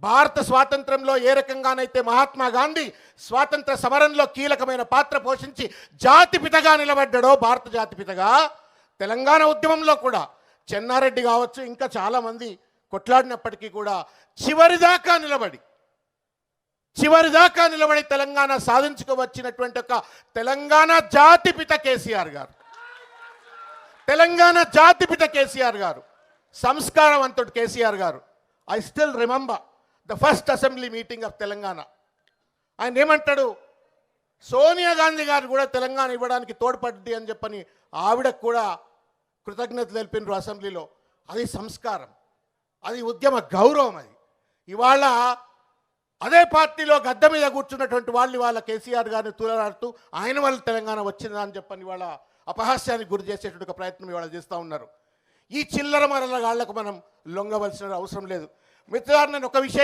భారత స్వాతంత్రంలో ఏ రకంగానైతే మహాత్మా గాంధీ స్వాతంత్ర సమరంలో కీలకమైన పాత్ర పోషించి జాతిపితగా నిలబడ్డాడో, భారత జాతిపితగా, తెలంగాణ ఉద్యమంలో కూడా చెన్నారెడ్డి కావచ్చు, ఇంకా చాలామంది కొట్లాడినప్పటికీ కూడా చివరిదాకా నిలబడి తెలంగాణ సాధించుకోవచ్చినటువంటి ఒక తెలంగాణ జాతిపిత కేసీఆర్ గారు, తెలంగాణ జాతిపిత కేసీఆర్ గారు, సంస్కారవంతుడు కేసీఆర్ గారు. I still remember the first assembly meeting of Telangana. ఆయన ఏమంటాడు, సోనియా గాంధీ గారు కూడా తెలంగాణ ఇవ్వడానికి తోడ్పడ్డి అని చెప్పని ఆవిడకు కూడా కృతజ్ఞతలు తెలిపినారు అసెంబ్లీలో. అది సంస్కారం, అది ఉద్యమ గౌరవం. అది ఇవాళ అదే పార్టీలో గద్దె మీద కూర్చున్నటువంటి వాళ్ళు ఇవాళ కేసీఆర్ గారిని తూలనాడుతూ ఆయన వల్ల తెలంగాణ వచ్చిందా అని చెప్పని ఇవాళ అపహాస్యానికి గురి చేసేటువంటి ఒక ప్రయత్నం ఇవాళ చేస్తూ ఉన్నారు. ఈ చిల్లర మరల గాళ్లకు మనం లొంగవలసిన అవసరం లేదు. మిత్రులారా, నేను ఒక విషయం